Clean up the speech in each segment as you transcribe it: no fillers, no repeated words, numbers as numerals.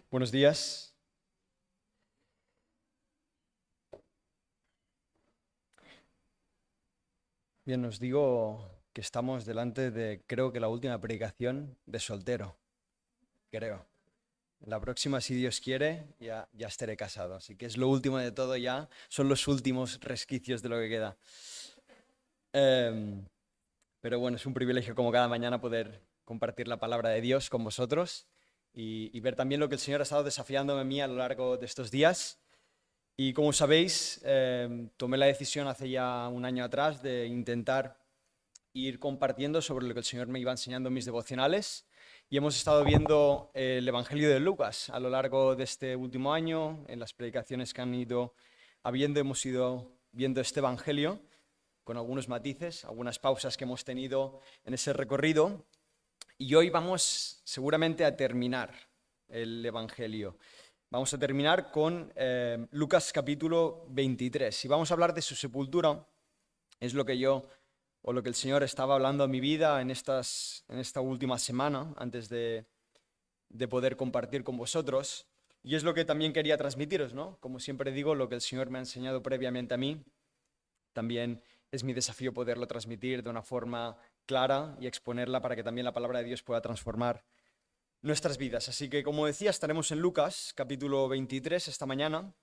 Buenos días. Bien, os digo que estamos delante de, creo que la última predicación de soltero, creo. La próxima, si Dios quiere, ya estaré casado. Así que es lo último de todo ya, son los últimos resquicios de lo que queda. Em, pero bueno, es un privilegio como cada mañana poder compartir la palabra de Dios con vosotros y ver también lo que el Señor ha estado desafiándome a mí a lo largo de estos días. Y como sabéis, tomé la decisión hace ya un año atrás de intentar ir compartiendo sobre lo que el Señor me iba enseñando en mis devocionales. Y hemos estado viendo el Evangelio de Lucas a lo largo de este último año, en las predicaciones que han ido habiendo, hemos ido viendo este Evangelio con algunos matices, algunas pausas que hemos tenido en ese recorrido. Y hoy vamos seguramente a terminar el Evangelio. Vamos a terminar con Lucas capítulo 23 y vamos a hablar de su sepultura. Es lo que yo o lo que el Señor estaba hablando a mi vida en esta última semana antes de poder compartir con vosotros. Y es lo que también quería transmitiros, ¿no? Como siempre digo, lo que el Señor me ha enseñado previamente a mí, también es mi desafío poderlo transmitir de una forma clara y exponerla para que también la palabra de Dios pueda transformar nuestras vidas. Así que, como decía, estaremos en Lucas, capítulo 23, esta mañana,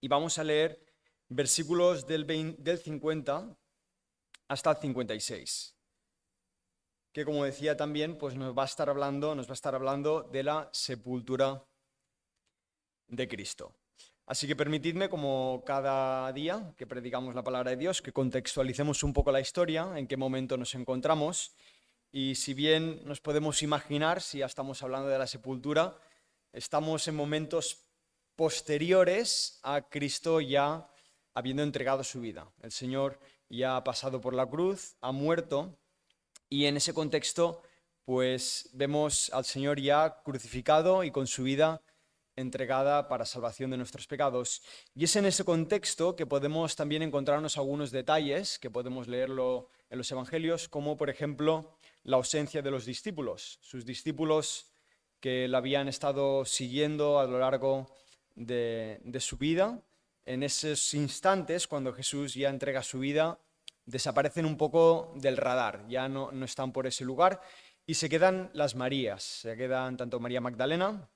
y vamos a leer versículos del 50 hasta el 56, que, como decía también, pues nos va a estar hablando de la sepultura de Cristo. Así que permitidme, como cada día que predicamos la palabra de Dios, que contextualicemos un poco la historia, en qué momento nos encontramos. Y si bien nos podemos imaginar, si ya estamos hablando de la sepultura, estamos en momentos posteriores a Cristo ya habiendo entregado su vida. El Señor ya ha pasado por la cruz, ha muerto, y en ese contexto pues vemos al Señor ya crucificado y con su vida entregada para salvación de nuestros pecados. Y es en ese contexto que podemos también encontrarnos algunos detalles, que podemos leerlo en los evangelios, como por ejemplo la ausencia de los discípulos. Sus discípulos que la habían estado siguiendo a lo largo de su vida, en esos instantes, cuando Jesús ya entrega su vida, desaparecen un poco del radar, ya no están por ese lugar, y se quedan las Marías, se quedan tanto María Magdalena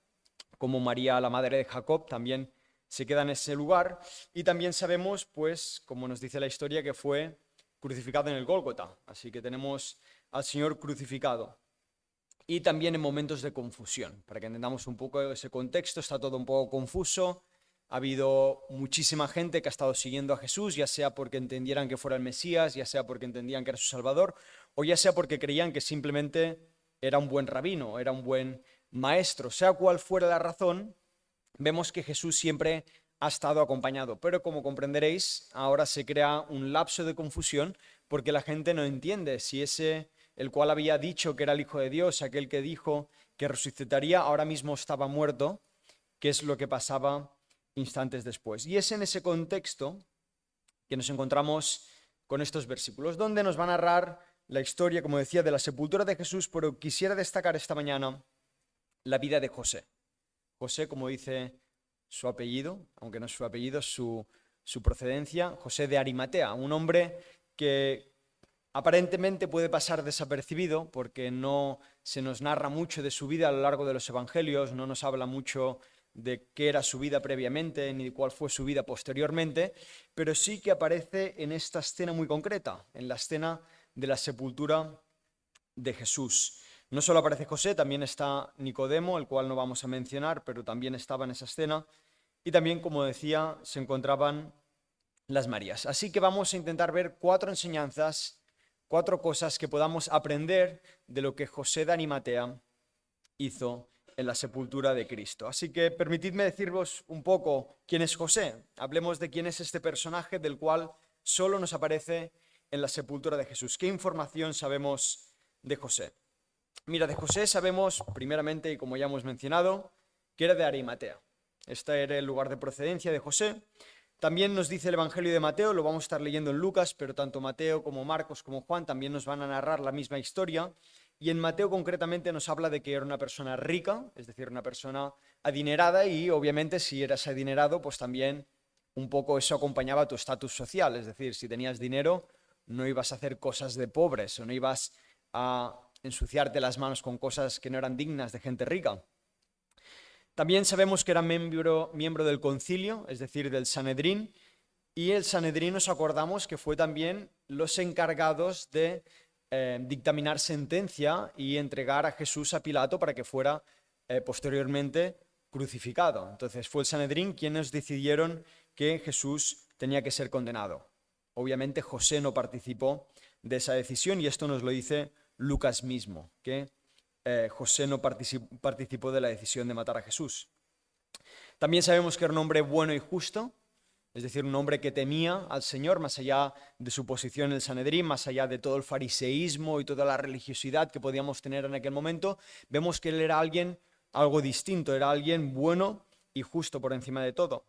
como María, la madre de Jacob, también se queda en ese lugar. Y también sabemos, pues, como nos dice la historia, que fue crucificado en el Gólgota. Así que tenemos al Señor crucificado. Y también en momentos de confusión, para que entendamos un poco ese contexto, está todo un poco confuso. Ha habido muchísima gente que ha estado siguiendo a Jesús, ya sea porque entendieran que fuera el Mesías, ya sea porque entendían que era su Salvador, o ya sea porque creían que simplemente era un buen rabino, era un buen maestro. Sea cual fuera la razón, vemos que Jesús siempre ha estado acompañado. Pero como comprenderéis, ahora se crea un lapso de confusión porque la gente no entiende si ese, el cual había dicho que era el Hijo de Dios, aquel que dijo que resucitaría, ahora mismo estaba muerto, qué es lo que pasaba instantes después. Y es en ese contexto que nos encontramos con estos versículos, donde nos va a narrar la historia, como decía, de la sepultura de Jesús, pero quisiera destacar esta mañana la vida de José. José, como dice su apellido, aunque no es su apellido, su procedencia, José de Arimatea, un hombre que aparentemente puede pasar desapercibido porque no se nos narra mucho de su vida a lo largo de los evangelios, no nos habla mucho de qué era su vida previamente ni de cuál fue su vida posteriormente, pero sí que aparece en esta escena muy concreta, en la escena de la sepultura de Jesús. No solo aparece José, también está Nicodemo, el cual no vamos a mencionar, pero también estaba en esa escena. Y también, como decía, se encontraban las Marías. Así que vamos a intentar ver 4 enseñanzas, 4 cosas que podamos aprender de lo que José de Arimatea hizo en la sepultura de Cristo. Así que permitidme deciros un poco quién es José. Hablemos de quién es este personaje del cual solo nos aparece en la sepultura de Jesús. ¿Qué información sabemos de José? Mira, de José sabemos, primeramente, y como ya hemos mencionado, que era de Arimatea. Este era el lugar de procedencia de José. También nos dice el Evangelio de Mateo, lo vamos a estar leyendo en Lucas, pero tanto Mateo como Marcos como Juan también nos van a narrar la misma historia. y en Mateo concretamente nos habla de que era una persona rica, es decir, una persona adinerada, y obviamente si eras adinerado, pues también un poco eso acompañaba tu estatus social, es decir, si tenías dinero no ibas a hacer cosas de pobres o no ibas a ensuciarte las manos con cosas que no eran dignas de gente rica. También sabemos que era miembro del concilio, es decir, del Sanedrín, y el Sanedrín nos acordamos que fue también los encargados de dictaminar sentencia y entregar a Jesús a Pilato para que fuera posteriormente crucificado. Entonces fue el Sanedrín quienes decidieron que Jesús tenía que ser condenado. Obviamente José no participó de esa decisión y esto nos lo dice Lucas mismo, que José no participó de la decisión de matar a Jesús. También sabemos que era un hombre bueno y justo, es decir, un hombre que temía al Señor más allá de su posición en el Sanedrín, más allá de todo el fariseísmo y toda la religiosidad que podíamos tener en aquel momento. Vemos que él era alguien algo distinto, era alguien bueno y justo por encima de todo.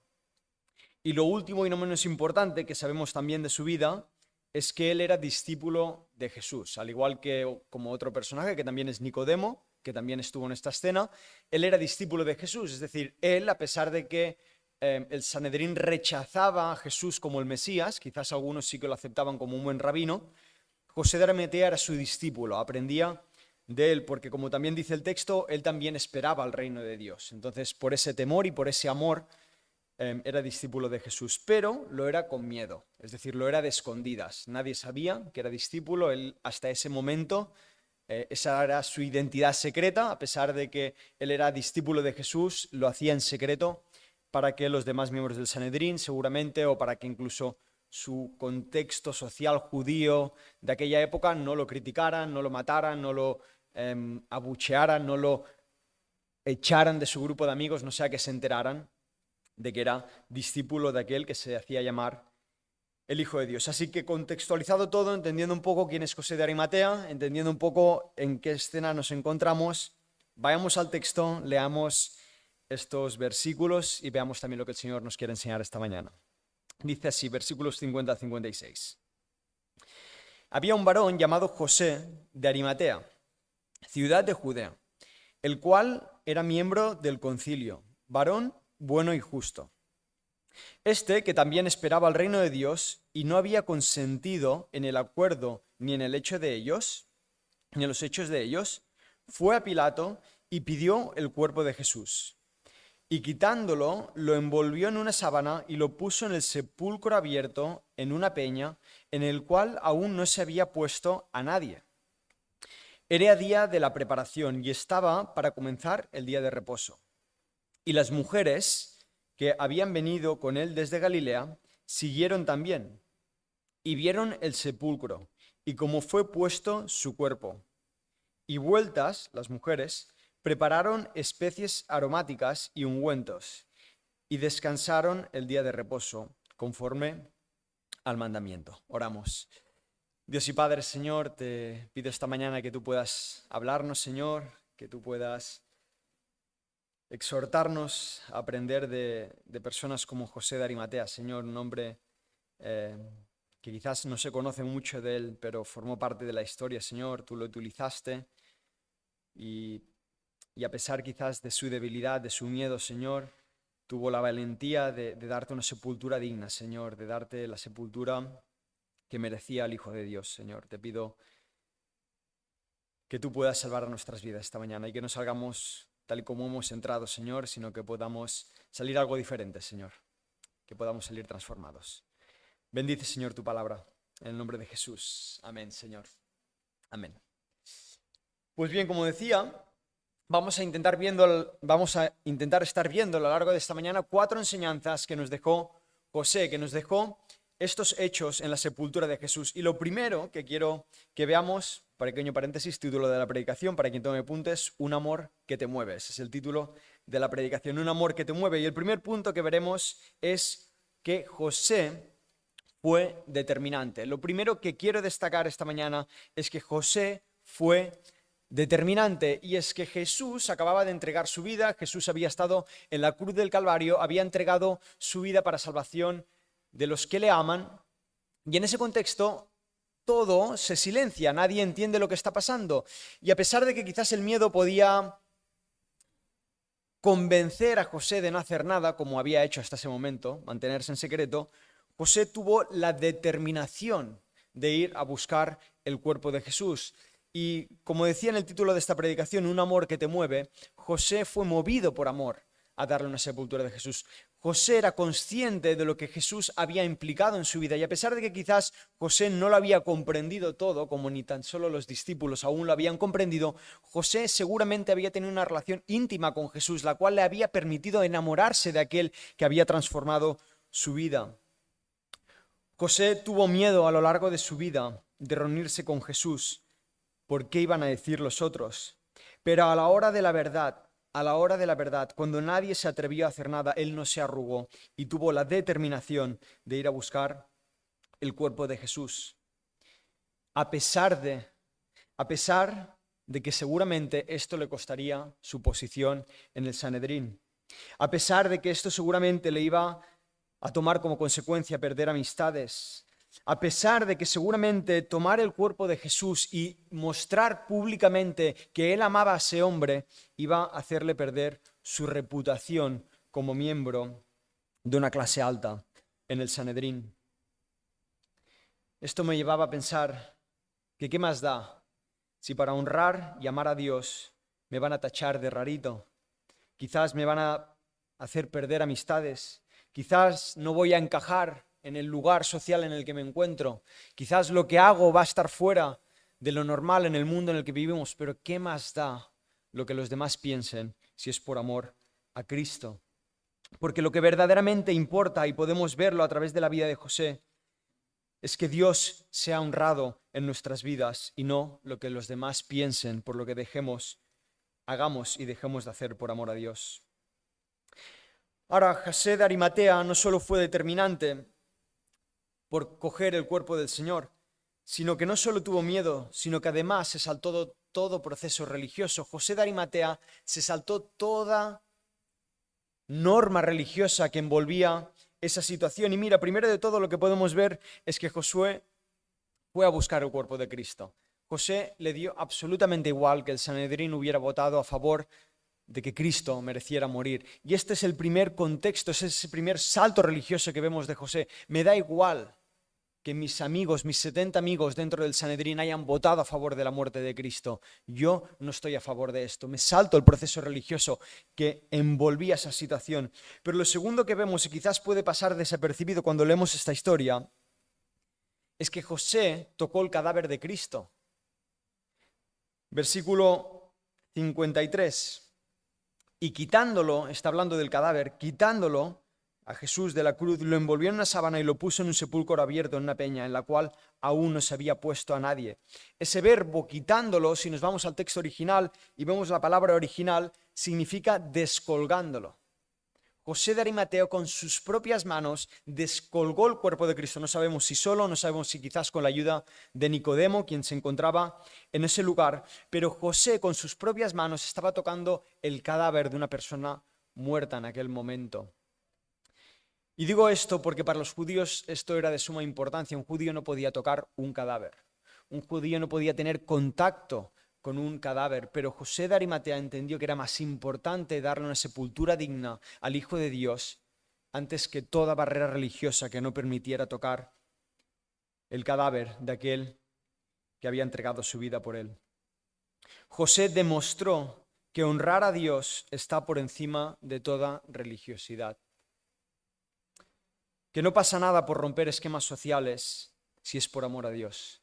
Y lo último y no menos importante que sabemos también de su vida es que él era discípulo de Jesús, al igual que como otro personaje que también es Nicodemo, que también estuvo en esta escena. Él era discípulo de Jesús, es decir, él, a pesar de que el Sanedrín rechazaba a Jesús como el Mesías, quizás algunos sí que lo aceptaban como un buen rabino, José de Arimatea era su discípulo, aprendía de él, porque como también dice el texto, él también esperaba el reino de Dios. Entonces, por ese temor y por ese amor, era discípulo de Jesús, pero lo era con miedo, es decir, lo era de escondidas. Nadie sabía que era discípulo, él hasta ese momento, esa era su identidad secreta, a pesar de que él era discípulo de Jesús, lo hacía en secreto para que los demás miembros del Sanedrín, seguramente, o para que incluso su contexto social judío de aquella época no lo criticaran, no lo mataran, no lo abuchearan, no lo echaran de su grupo de amigos, no sea que se enteraran de que era discípulo de aquel que se hacía llamar el Hijo de Dios. Así que contextualizado todo, entendiendo un poco quién es José de Arimatea, entendiendo un poco en qué escena nos encontramos, vayamos al texto, leamos estos versículos y veamos también lo que el Señor nos quiere enseñar esta mañana. Dice así, versículos 50 a 56. Había un varón llamado José de Arimatea, ciudad de Judea, el cual era miembro del concilio, varón bueno y justo. Este, que también esperaba el reino de Dios y no había consentido en el acuerdo ni en el hecho de ellos, ni en los hechos de ellos, fue a Pilato y pidió el cuerpo de Jesús. Y quitándolo, lo envolvió en una sábana y lo puso en el sepulcro abierto en una peña, en el cual aún no se había puesto a nadie. Era día de la preparación y estaba para comenzar el día de reposo. Y las mujeres que habían venido con él desde Galilea siguieron también y vieron el sepulcro y cómo fue puesto su cuerpo. Y vueltas, las mujeres, prepararon especies aromáticas y ungüentos, y descansaron el día de reposo, conforme al mandamiento. Oramos. Dios y Padre, Señor, te pido esta mañana que tú puedas hablarnos, Señor, que tú puedas exhortarnos a aprender de personas como José de Arimatea, Señor, un hombre que quizás no se conoce mucho de él, pero formó parte de la historia, Señor, tú lo utilizaste y a pesar quizás de su debilidad, de su miedo, Señor, tuvo la valentía de darte una sepultura digna, Señor, de darte la sepultura que merecía el Hijo de Dios, Señor. Te pido que tú puedas salvar a nuestras vidas esta mañana y que no salgamos tal y como hemos entrado, Señor, sino que podamos salir algo diferente, Señor, que podamos salir transformados. Bendice, Señor, tu palabra, en el nombre de Jesús. Amén, Señor. Amén. Pues bien, como decía, vamos a intentar estar viendo a lo largo de esta mañana 4 enseñanzas que nos dejó José, que nos dejó estos hechos en la sepultura de Jesús. Y lo primero que quiero que veamos, pequeño paréntesis, título de la predicación, para quien tome apuntes, un amor que te mueve. Ese es el título de la predicación, un amor que te mueve. Y el primer punto que veremos es que José fue determinante. Lo primero que quiero destacar esta mañana es que José fue determinante, y es que Jesús acababa de entregar su vida. Jesús había estado en la cruz del Calvario, había entregado su vida para salvación de los que le aman, y en ese contexto todo se silencia, nadie entiende lo que está pasando. Y a pesar de que quizás el miedo podía convencer a José de no hacer nada, como había hecho hasta ese momento, mantenerse en secreto, José tuvo la determinación de ir a buscar el cuerpo de Jesús. Y como decía en el título de esta predicación, un amor que te mueve, José fue movido por amor a darle una sepultura de Jesús. José era consciente de lo que Jesús había implicado en su vida, y a pesar de que quizás José no lo había comprendido todo, como ni tan solo los discípulos aún lo habían comprendido, José seguramente había tenido una relación íntima con Jesús, la cual le había permitido enamorarse de aquel que había transformado su vida. José tuvo miedo a lo largo de su vida de reunirse con Jesús, por qué iban a decir los otros. Pero a la hora de la verdad, cuando nadie se atrevió a hacer nada, él no se arrugó y tuvo la determinación de ir a buscar el cuerpo de Jesús. A pesar de que seguramente esto le costaría su posición en el Sanedrín. A pesar de que esto seguramente le iba a tomar como consecuencia perder amistades. A pesar de que seguramente tomar el cuerpo de Jesús y mostrar públicamente que él amaba a ese hombre iba a hacerle perder su reputación como miembro de una clase alta en el Sanedrín. Esto me llevaba a pensar que qué más da si para honrar y amar a Dios me van a tachar de rarito, quizás me van a hacer perder amistades, quizás no voy a encajar en el lugar social en el que me encuentro. Quizás lo que hago va a estar fuera de lo normal en el mundo en el que vivimos, pero ¿qué más da lo que los demás piensen si es por amor a Cristo? Porque lo que verdaderamente importa, y podemos verlo a través de la vida de José, es que Dios sea honrado en nuestras vidas y no lo que los demás piensen por lo que hagamos y dejemos de hacer por amor a Dios. Ahora, José de Arimatea no solo fue determinante por coger el cuerpo del Señor, sino que no solo tuvo miedo, sino que además se saltó todo proceso religioso. José de Arimatea se saltó toda norma religiosa que envolvía esa situación. Y mira, primero de todo lo que podemos ver es que Josué fue a buscar el cuerpo de Cristo. José le dio absolutamente igual que el Sanedrín hubiera votado a favor de que Cristo mereciera morir. Y este es el primer contexto, es ese primer salto religioso que vemos de José. Me da igual que mis amigos, mis 70 amigos dentro del Sanedrín hayan votado a favor de la muerte de Cristo. Yo no estoy a favor de esto. Me salto el proceso religioso que envolvía esa situación. Pero lo segundo que vemos, y quizás puede pasar desapercibido cuando leemos esta historia, es que José tocó el cadáver de Cristo. Versículo 53. Y quitándolo, está hablando del cadáver, quitándolo a Jesús de la cruz, lo envolvió en una sábana y lo puso en un sepulcro abierto, en una peña, en la cual aún no se había puesto a nadie. Ese verbo, quitándolo, si nos vamos al texto original y vemos la palabra original, significa descolgándolo. José de Arimateo con sus propias manos descolgó el cuerpo de Cristo. No sabemos si solo, no sabemos si quizás con la ayuda de Nicodemo, quien se encontraba en ese lugar, pero José con sus propias manos estaba tocando el cadáver de una persona muerta en aquel momento. Y digo esto porque para los judíos esto era de suma importancia. Un judío no podía tocar un cadáver. Un judío no podía tener contacto con un cadáver, pero José de Arimatea entendió que era más importante darle una sepultura digna al Hijo de Dios antes que toda barrera religiosa que no permitiera tocar el cadáver de aquel que había entregado su vida por él. José demostró que honrar a Dios está por encima de toda religiosidad. Que no pasa nada por romper esquemas sociales si es por amor a Dios.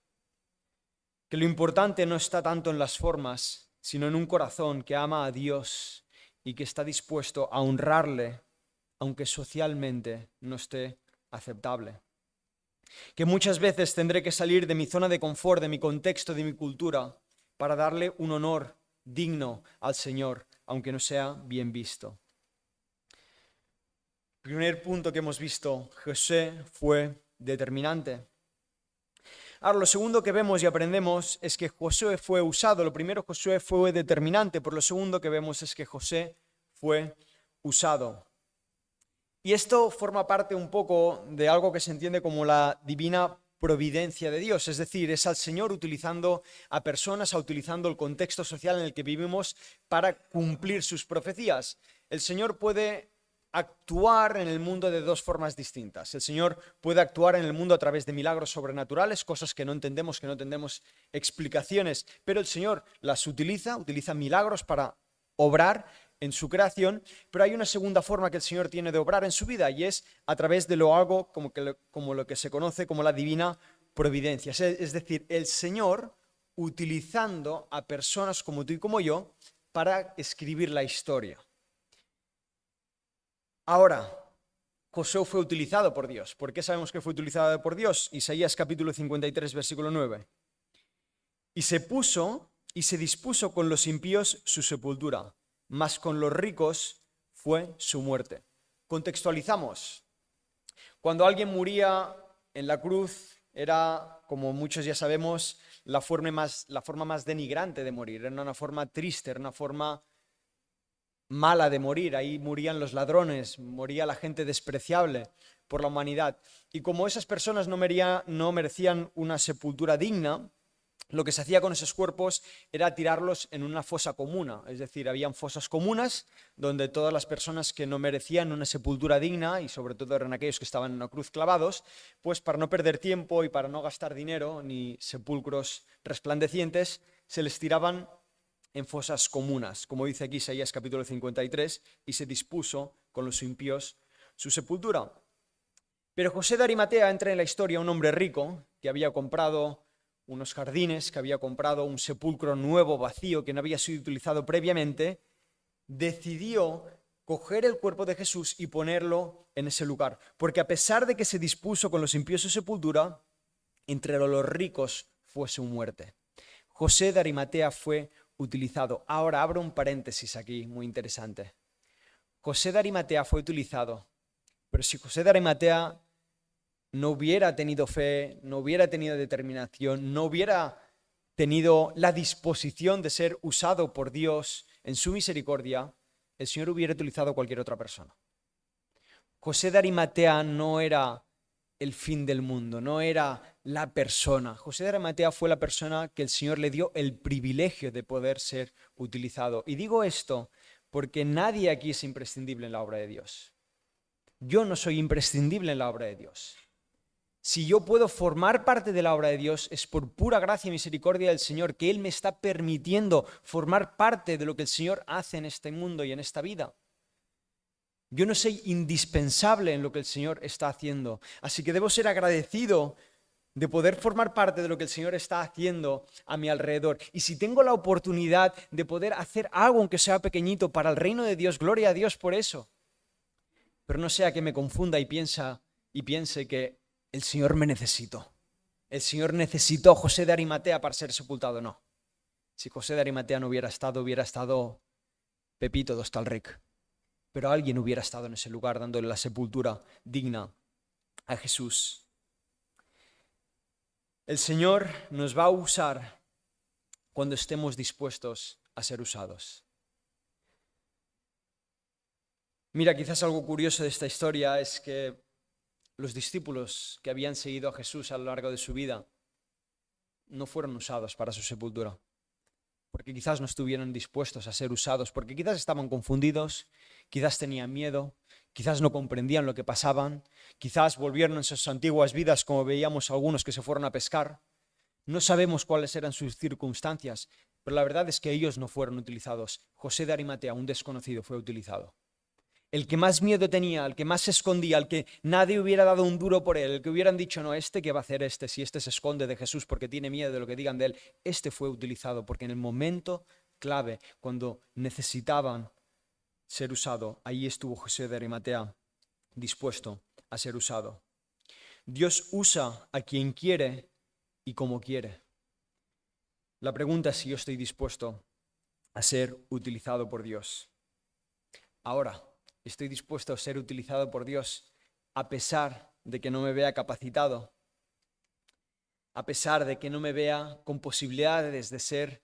Que lo importante no está tanto en las formas, sino en un corazón que ama a Dios y que está dispuesto a honrarle, aunque socialmente no esté aceptable. Que muchas veces tendré que salir de mi zona de confort, de mi contexto, de mi cultura, para darle un honor digno al Señor, aunque no sea bien visto. Primer punto que hemos visto, José fue determinante. Ahora, lo segundo que vemos y aprendemos es que Josué fue usado. Lo primero, Josué fue determinante, pero lo segundo que vemos es que José fue usado. Y esto forma parte un poco de algo que se entiende como la divina providencia de Dios, es decir, es al Señor utilizando a personas, utilizando el contexto social en el que vivimos para cumplir sus profecías. El Señor puede actuar en el mundo de dos formas distintas. El Señor puede actuar en el mundo a través de milagros sobrenaturales, cosas que no entendemos, que no tenemos explicaciones, pero el Señor las utiliza milagros para obrar en su creación, pero hay una segunda forma que el Señor tiene de obrar en su vida y es a través de algo como lo que se conoce como la divina providencia. Es decir, el Señor utilizando a personas como tú y como yo para escribir la historia. Ahora, Josué fue utilizado por Dios. ¿Por qué sabemos que fue utilizado por Dios? Isaías capítulo 53, versículo 9. Y se dispuso con los impíos su sepultura, mas con los ricos fue su muerte. Contextualizamos. Cuando alguien moría en la cruz, era, como muchos ya sabemos, la forma más denigrante de morir. Era una forma triste, era una forma mala de morir. Ahí morían los ladrones, moría la gente despreciable por la humanidad. Y como esas personas no merecían una sepultura digna, lo que se hacía con esos cuerpos era tirarlos en una fosa comuna. Es decir, habían fosas comunas donde todas las personas que no merecían una sepultura digna, y sobre todo eran aquellos que estaban en una cruz clavados, pues para no perder tiempo y para no gastar dinero ni sepulcros resplandecientes, se les tiraban en fosas comunas, como dice aquí Isaías capítulo 53, y se dispuso con los impíos su sepultura. Pero José de Arimatea entra en la historia, un hombre rico que había comprado unos jardines, que había comprado un sepulcro nuevo, vacío, que no había sido utilizado previamente, decidió coger el cuerpo de Jesús y ponerlo en ese lugar. Porque a pesar de que se dispuso con los impíos su sepultura, entre los ricos fue su muerte. José de Arimatea fue utilizado. Ahora abro un paréntesis aquí, muy interesante. José de Arimatea fue utilizado, pero si José de Arimatea no hubiera tenido fe, no hubiera tenido determinación, no hubiera tenido la disposición de ser usado por Dios en su misericordia, el Señor hubiera utilizado a cualquier otra persona. José de Arimatea no era el fin del mundo, no era la persona. José de Arimatea fue la persona que el Señor le dio el privilegio de poder ser utilizado. Y digo esto porque nadie aquí es imprescindible en la obra de Dios. Yo no soy imprescindible en la obra de Dios. Si yo puedo formar parte de la obra de Dios, es por pura gracia y misericordia del Señor, que Él me está permitiendo formar parte de lo que el Señor hace en este mundo y en esta vida. Yo no soy indispensable en lo que el Señor está haciendo, así que debo ser agradecido de poder formar parte de lo que el Señor está haciendo a mi alrededor. Y si tengo la oportunidad de poder hacer algo, aunque sea pequeñito, para el reino de Dios, gloria a Dios por eso. Pero no sea que me confunda y piense que el Señor me necesitó. El Señor necesitó a José de Arimatea para ser sepultado. No. Si José de Arimatea no hubiera estado Pepito de Hostalric. Pero alguien hubiera estado en ese lugar dándole la sepultura digna a Jesús. El Señor nos va a usar cuando estemos dispuestos a ser usados. Mira, quizás algo curioso de esta historia es que los discípulos que habían seguido a Jesús a lo largo de su vida no fueron usados para su sepultura, porque quizás no estuvieron dispuestos a ser usados, porque quizás estaban confundidos, quizás tenían miedo, quizás no comprendían lo que pasaban, quizás volvieron en sus antiguas vidas como veíamos algunos que se fueron a pescar. No sabemos cuáles eran sus circunstancias, pero la verdad es que ellos no fueron utilizados. José de Arimatea, un desconocido, fue utilizado. El que más miedo tenía, el que más se escondía, el que nadie hubiera dado un duro por él, el que hubieran dicho, no, ¿qué va a hacer si se esconde de Jesús porque tiene miedo de lo que digan de él? Fue utilizado porque en el momento clave, cuando necesitaban ser usado, ahí estuvo José de Arimatea dispuesto a ser usado. Dios usa a quien quiere y como quiere. La pregunta es si yo estoy dispuesto a ser utilizado por Dios. Ahora, estoy dispuesto a ser utilizado por Dios a pesar de que no me vea capacitado, a pesar de que no me vea con posibilidades de ser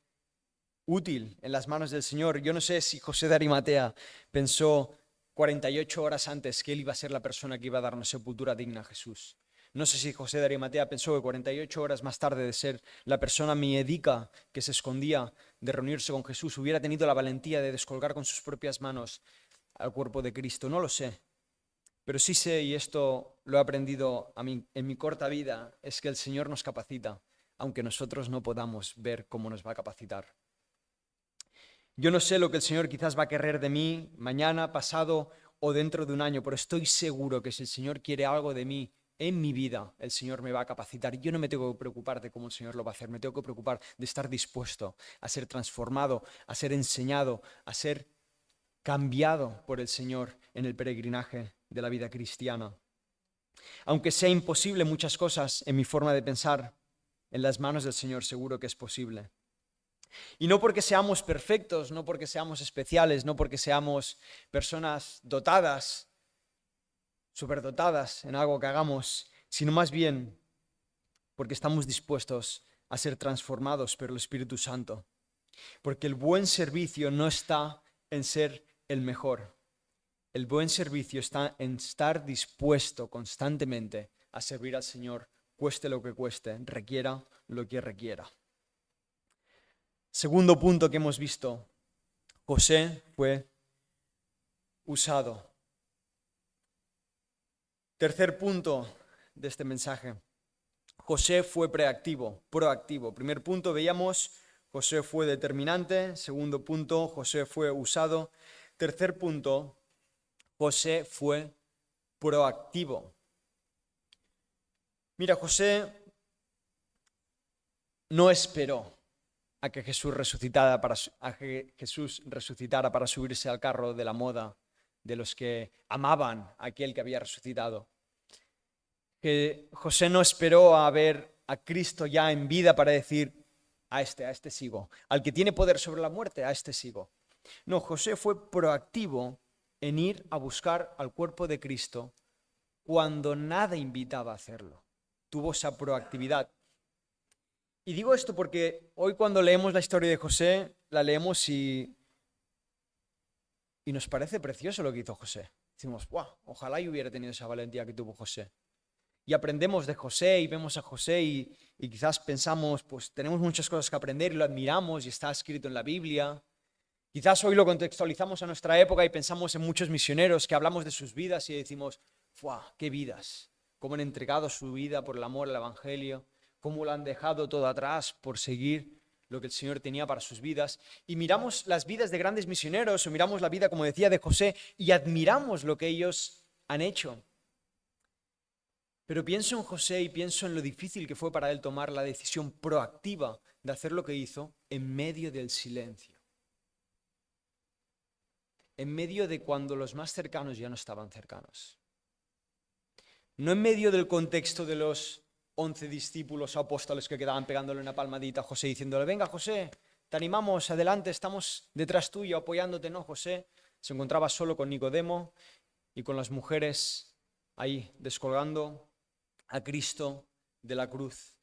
útil en las manos del Señor. Yo no sé si José de Arimatea pensó 48 horas antes que él iba a ser la persona que iba a dar una sepultura digna a Jesús. No sé si José de Arimatea pensó que 48 horas más tarde de ser la persona miedica que se escondía de reunirse con Jesús, hubiera tenido la valentía de descolgar con sus propias manos al cuerpo de Cristo. No lo sé. Pero sí sé, y esto lo he aprendido en mi corta vida, es que el Señor nos capacita, aunque nosotros no podamos ver cómo nos va a capacitar. Yo no sé lo que el Señor quizás va a querer de mí mañana, pasado o dentro de un año, pero estoy seguro que si el Señor quiere algo de mí en mi vida, el Señor me va a capacitar. Y yo no me tengo que preocupar de cómo el Señor lo va a hacer, me tengo que preocupar de estar dispuesto a ser transformado, a ser enseñado, a ser cambiado por el Señor en el peregrinaje de la vida cristiana. Aunque sea imposible muchas cosas en mi forma de pensar, en las manos del Señor seguro que es posible. Y no porque seamos perfectos, no porque seamos especiales, no porque seamos personas dotadas, superdotadas en algo que hagamos, sino más bien porque estamos dispuestos a ser transformados por el Espíritu Santo. Porque el buen servicio no está en ser el mejor. El buen servicio está en estar dispuesto constantemente a servir al Señor, cueste lo que cueste, requiera lo que requiera. Segundo punto que hemos visto, José fue usado. Tercer punto de este mensaje, José fue proactivo. Primer punto veíamos, José fue determinante. Segundo punto, José fue usado. Tercer punto, José fue proactivo. Mira, José no esperó a que Jesús resucitara para subirse al carro de la moda de los que amaban a aquel que había resucitado. Que José no esperó a ver a Cristo ya en vida para decir, a este sigo. Al que tiene poder sobre la muerte, a este sigo. No, José fue proactivo en ir a buscar al cuerpo de Cristo cuando nada invitaba a hacerlo. Tuvo esa proactividad. Y digo esto porque hoy cuando leemos la historia de José, la leemos y nos parece precioso lo que hizo José. Decimos, ¡guau! Ojalá yo hubiera tenido esa valentía que tuvo José. Y aprendemos de José y vemos a José y quizás pensamos, pues tenemos muchas cosas que aprender y lo admiramos y está escrito en la Biblia. Quizás hoy lo contextualizamos a nuestra época y pensamos en muchos misioneros que hablamos de sus vidas y decimos, ¡guau! ¡Qué vidas! Cómo han entregado su vida por el amor al Evangelio, cómo lo han dejado todo atrás por seguir lo que el Señor tenía para sus vidas. Y miramos las vidas de grandes misioneros o miramos la vida, como decía, de José y admiramos lo que ellos han hecho. Pero pienso en José y pienso en lo difícil que fue para él tomar la decisión proactiva de hacer lo que hizo en medio del silencio. En medio de cuando los más cercanos ya no estaban cercanos. No en medio del contexto de los 11 discípulos o apóstoles que quedaban pegándole una palmadita a José diciéndole, venga José, te animamos, adelante, estamos detrás tuyo apoyándote. No, José se encontraba solo con Nicodemo y con las mujeres ahí descolgando a Cristo de la cruz.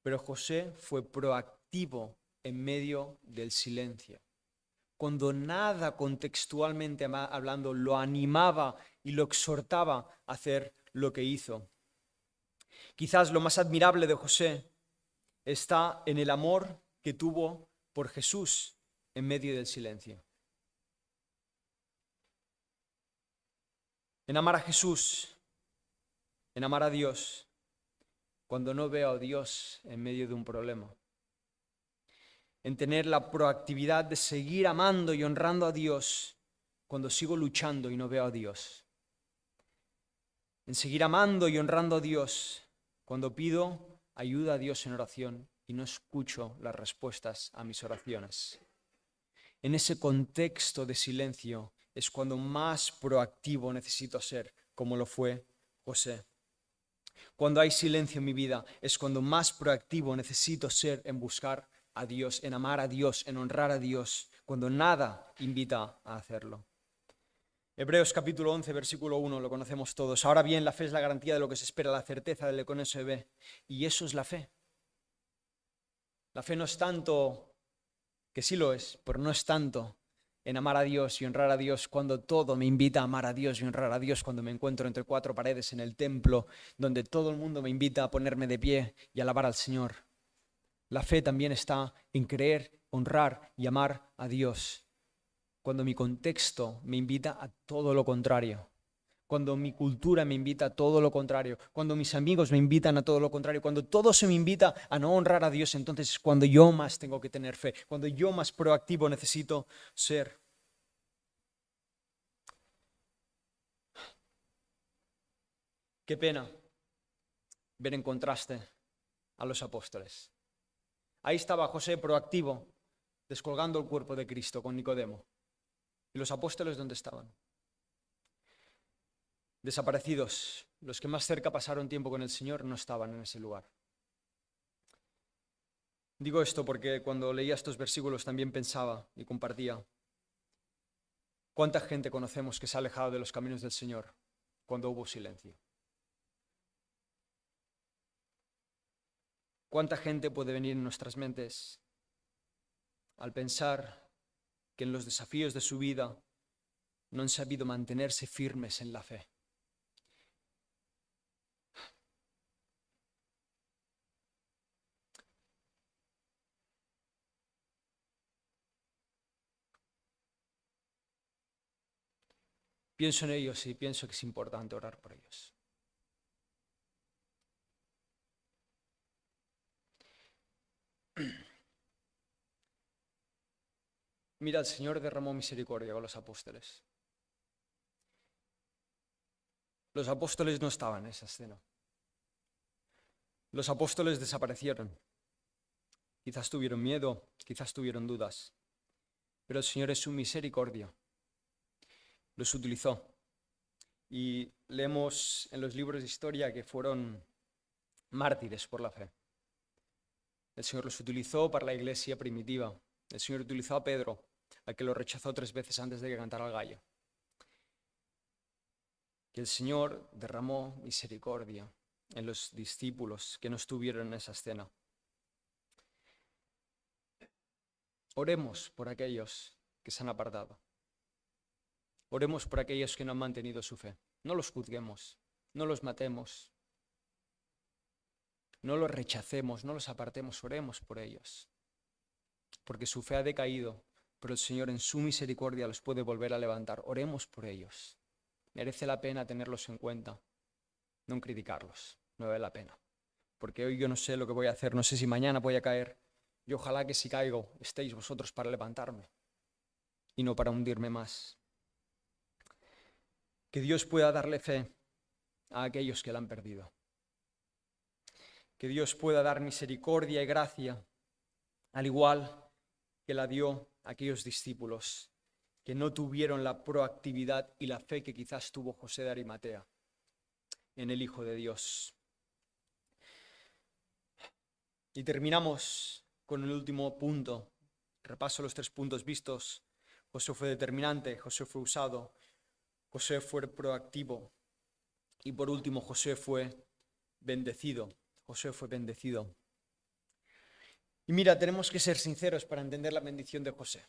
Pero José fue proactivo en medio del silencio. Cuando nada contextualmente hablando lo animaba y lo exhortaba a hacer lo que hizo. Quizás lo más admirable de José está en el amor que tuvo por Jesús en medio del silencio. En amar a Jesús, en amar a Dios, cuando no veo a Dios en medio de un problema. En tener la proactividad de seguir amando y honrando a Dios cuando sigo luchando y no veo a Dios. En seguir amando y honrando a Dios cuando pido ayuda a Dios en oración y no escucho las respuestas a mis oraciones. En ese contexto de silencio es cuando más proactivo necesito ser, como lo fue José. Cuando hay silencio en mi vida es cuando más proactivo necesito ser en buscar a Dios, en amar a Dios, en honrar a Dios, cuando nada invita a hacerlo. Hebreos capítulo 11, versículo 1, lo conocemos todos. Ahora bien, la fe es la garantía de lo que se espera, la certeza de lo que no se ve. Y eso es la fe. La fe no es tanto, que sí lo es, pero no es tanto en amar a Dios y honrar a Dios cuando todo me invita a amar a Dios y honrar a Dios, cuando me encuentro entre cuatro paredes en el templo, donde todo el mundo me invita a ponerme de pie y alabar al Señor. La fe también está en creer, honrar y amar a Dios, cuando mi contexto me invita a todo lo contrario. Cuando mi cultura me invita a todo lo contrario, cuando mis amigos me invitan a todo lo contrario, cuando todo se me invita a no honrar a Dios, entonces es cuando yo más tengo que tener fe, cuando yo más proactivo necesito ser. Qué pena ver en contraste a los apóstoles. Ahí estaba José proactivo, descolgando el cuerpo de Cristo con Nicodemo. ¿Y los apóstoles dónde estaban? Desaparecidos. Los que más cerca pasaron tiempo con el Señor no estaban en ese lugar. Digo esto porque cuando leía estos versículos también pensaba y compartía. ¿Cuánta gente conocemos que se ha alejado de los caminos del Señor cuando hubo silencio? ¿Cuánta gente puede venir en nuestras mentes al pensar que en los desafíos de su vida no han sabido mantenerse firmes en la fe? Pienso en ellos y pienso que es importante orar por ellos. Mira, el Señor derramó misericordia con los apóstoles. Los apóstoles no estaban en esa escena. Los apóstoles desaparecieron. Quizás tuvieron miedo, quizás tuvieron dudas. Pero el Señor en su misericordia los utilizó. Y leemos en los libros de historia que fueron mártires por la fe. El Señor los utilizó para la iglesia primitiva. El Señor utilizó a Pedro, al que lo rechazó 3 veces antes de que cantara el gallo. Que el Señor derramó misericordia en los discípulos que no estuvieron en esa escena. Oremos por aquellos que se han apartado. Oremos por aquellos que no han mantenido su fe. No los juzguemos, no los matemos, no los rechacemos, no los apartemos, oremos por ellos. Porque su fe ha decaído, pero el Señor en su misericordia los puede volver a levantar. Oremos por ellos. Merece la pena tenerlos en cuenta, no criticarlos, no vale la pena. Porque hoy yo no sé lo que voy a hacer, no sé si mañana voy a caer. Y ojalá que si caigo estéis vosotros para levantarme y no para hundirme más. Que Dios pueda darle fe a aquellos que la han perdido. Que Dios pueda dar misericordia y gracia, al igual que la dio a aquellos discípulos que no tuvieron la proactividad y la fe que quizás tuvo José de Arimatea en el Hijo de Dios. Y terminamos con el último punto. Repaso los 3 puntos vistos. José fue determinante, José fue usado, José fue proactivo y por último José fue bendecido. José fue bendecido. Y mira, tenemos que ser sinceros para entender la bendición de José.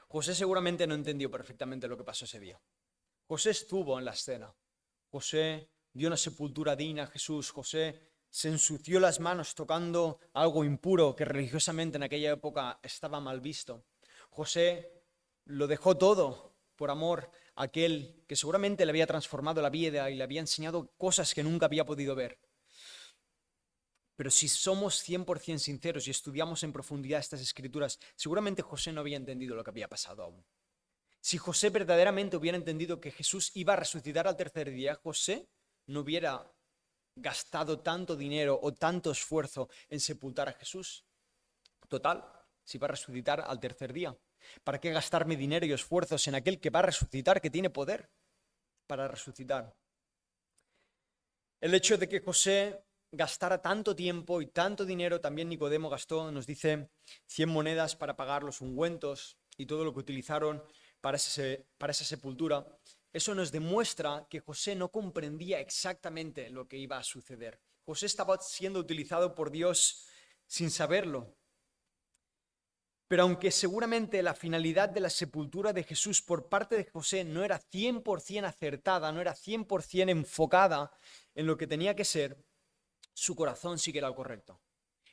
José seguramente no entendió perfectamente lo que pasó ese día. José estuvo en la escena. José dio una sepultura digna a Jesús. José se ensució las manos tocando algo impuro que religiosamente en aquella época estaba mal visto. José lo dejó todo por amor a aquel que seguramente le había transformado la vida y le había enseñado cosas que nunca había podido ver. Pero si somos 100% sinceros y estudiamos en profundidad estas escrituras, seguramente José no había entendido lo que había pasado aún. Si José verdaderamente hubiera entendido que Jesús iba a resucitar al tercer día, José no hubiera gastado tanto dinero o tanto esfuerzo en sepultar a Jesús. Total, si va a resucitar al tercer día, ¿para qué gastarme dinero y esfuerzos en aquel que va a resucitar, que tiene poder para resucitar? El hecho de que José gastara tanto tiempo y tanto dinero, también Nicodemo gastó, nos dice, 100 monedas para pagar los ungüentos y todo lo que utilizaron para esa sepultura. Eso nos demuestra que José no comprendía exactamente lo que iba a suceder. José estaba siendo utilizado por Dios sin saberlo. Pero aunque seguramente la finalidad de la sepultura de Jesús por parte de José no era 100% acertada, no era 100% enfocada en lo que tenía que ser, su corazón sí que era el correcto.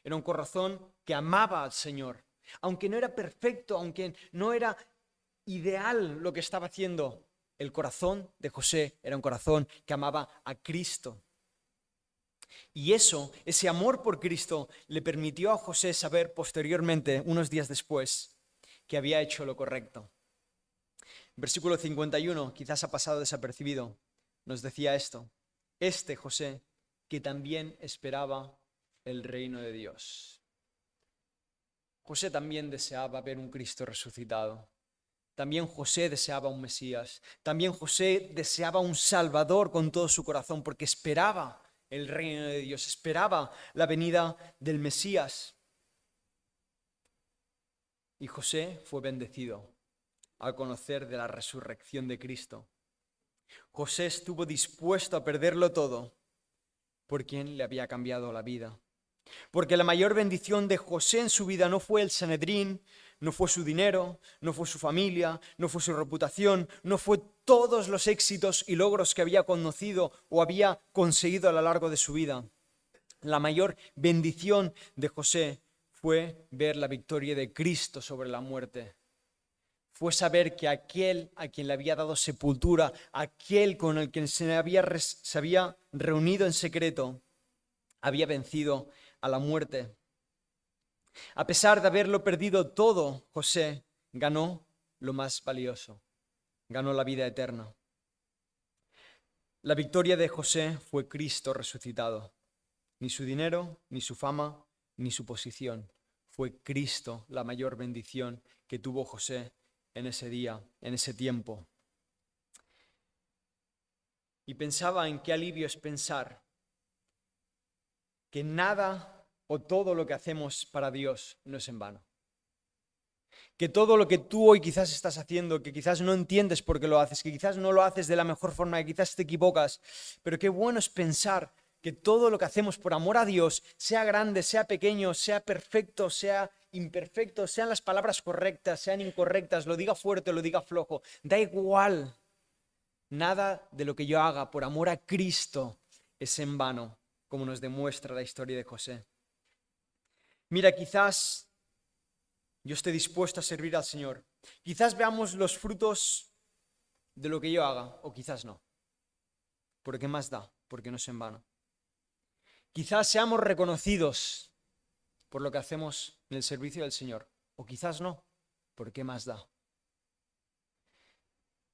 Era un corazón que amaba al Señor. Aunque no era perfecto, aunque no era ideal lo que estaba haciendo, el corazón de José era un corazón que amaba a Cristo. Y ese amor por Cristo, le permitió a José saber posteriormente, unos días después, que había hecho lo correcto. Versículo 51, quizás ha pasado desapercibido, nos decía esto: José, que también esperaba el reino de Dios. José también deseaba ver un Cristo resucitado. También José deseaba un Mesías. También José deseaba un Salvador con todo su corazón, porque esperaba el reino de Dios, esperaba la venida del Mesías. Y José fue bendecido al conocer de la resurrección de Cristo. José estuvo dispuesto a perderlo todo por quien le había cambiado la vida. Porque la mayor bendición de José en su vida no fue el Sanedrín, no fue su dinero, no fue su familia, no fue su reputación, no fue todos los éxitos y logros que había conocido o había conseguido a lo largo de su vida. La mayor bendición de José fue ver la victoria de Cristo sobre la muerte. Fue saber que aquel a quien le había dado sepultura, aquel con el que se había reunido en secreto, había vencido a la muerte. A pesar de haberlo perdido todo, José ganó lo más valioso, ganó la vida eterna. La victoria de José fue Cristo resucitado. Ni su dinero, ni su fama, ni su posición. Fue Cristo la mayor bendición que tuvo José en ese día, en ese tiempo. Y pensaba en qué alivio es pensar que nada o todo lo que hacemos para Dios no es en vano. Que todo lo que tú hoy quizás estás haciendo, que quizás no entiendes por qué lo haces, que quizás no lo haces de la mejor forma, que quizás te equivocas, pero qué bueno es pensar que todo lo que hacemos por amor a Dios, sea grande, sea pequeño, sea perfecto, sea imperfecto, sean las palabras correctas, sean incorrectas, lo diga fuerte o lo diga flojo, da igual. Nada de lo que yo haga por amor a Cristo es en vano, como nos demuestra la historia de José. Mira, quizás yo esté dispuesto a servir al Señor. Quizás veamos los frutos de lo que yo haga, o quizás no. ¿Por qué más da? Porque no es en vano. Quizás seamos reconocidos por lo que hacemos en el servicio del Señor, o quizás no. ¿Por qué más da?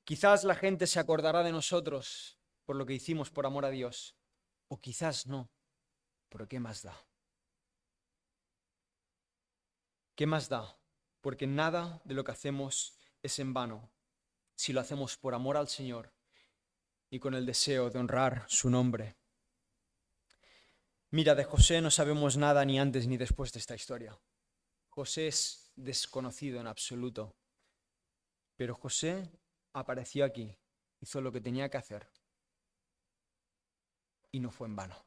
Quizás la gente se acordará de nosotros por lo que hicimos por amor a Dios, o quizás no. ¿Pero qué más da? ¿Qué más da? Porque nada de lo que hacemos es en vano si lo hacemos por amor al Señor y con el deseo de honrar su nombre. Mira, de José no sabemos nada ni antes ni después de esta historia. José es desconocido en absoluto. Pero José apareció aquí, hizo lo que tenía que hacer y no fue en vano.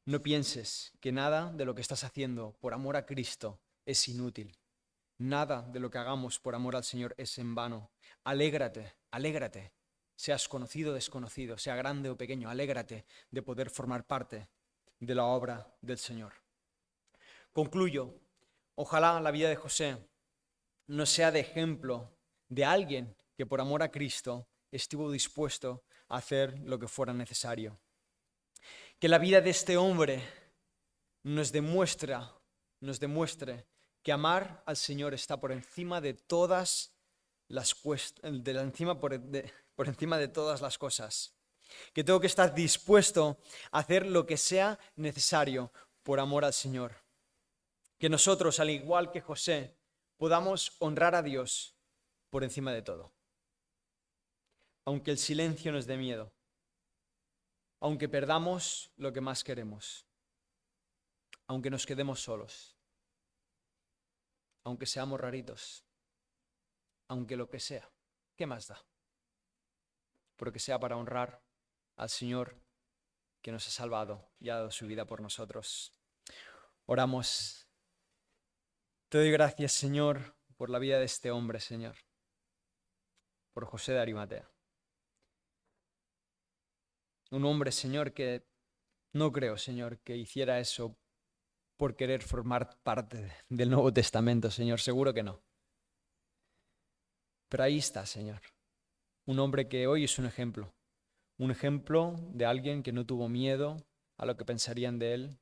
No pienses que nada de lo que estás haciendo por amor a Cristo es inútil. Nada de lo que hagamos por amor al Señor es en vano. Alégrate, alégrate. Seas conocido o desconocido, sea grande o pequeño, alégrate de poder formar parte de la obra del Señor. Concluyo. Ojalá la vida de José no sea de ejemplo de alguien que por amor a Cristo estuvo dispuesto a hacer lo que fuera necesario. Que la vida de este hombre nos demuestre que amar al Señor está por encima de todas las por encima de todas las cosas. Que tengo que estar dispuesto a hacer lo que sea necesario por amor al Señor. Que nosotros, al igual que José, podamos honrar a Dios por encima de todo. Aunque el silencio nos dé miedo. Aunque perdamos lo que más queremos. Aunque nos quedemos solos. Aunque seamos raritos. Aunque lo que sea. ¿Qué más da? Porque sea para honrar al Señor que nos ha salvado y ha dado su vida por nosotros. Oramos. Te doy gracias, Señor, por la vida de este hombre, Señor, por José de Arimatea. Un hombre, Señor, que no creo, Señor, que hiciera eso por querer formar parte del Nuevo Testamento, Señor, seguro que no. Pero ahí está, Señor, un hombre que hoy es un ejemplo de alguien que no tuvo miedo a lo que pensarían de él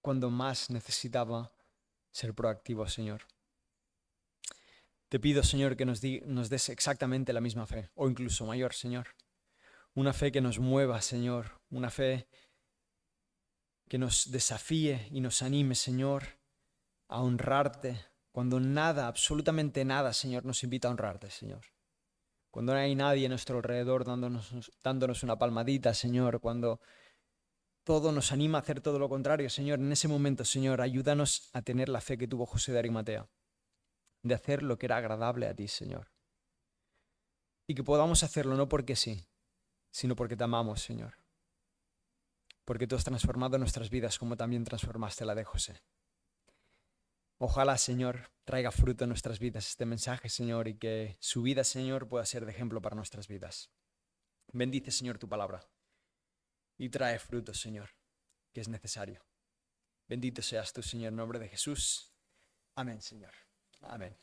cuando más necesitaba ser proactivo, Señor. Te pido, Señor, que nos des exactamente la misma fe, o incluso mayor, Señor. Una fe que nos mueva, Señor, una fe que nos desafíe y nos anime, Señor, a honrarte cuando nada, absolutamente nada, Señor, nos invita a honrarte, Señor. Cuando no hay nadie a nuestro alrededor dándonos una palmadita, Señor, cuando todo nos anima a hacer todo lo contrario, Señor, en ese momento, Señor, ayúdanos a tener la fe que tuvo José de Arimatea, de hacer lo que era agradable a ti, Señor. Y que podamos hacerlo no porque sí, sino porque te amamos, Señor. Porque tú has transformado nuestras vidas como también transformaste la de José. Ojalá, Señor, traiga fruto en nuestras vidas este mensaje, Señor, y que su vida, Señor, pueda ser de ejemplo para nuestras vidas. Bendice, Señor, tu palabra y trae fruto, Señor, que es necesario. Bendito seas tú, Señor, en nombre de Jesús. Amén, Señor. Amén.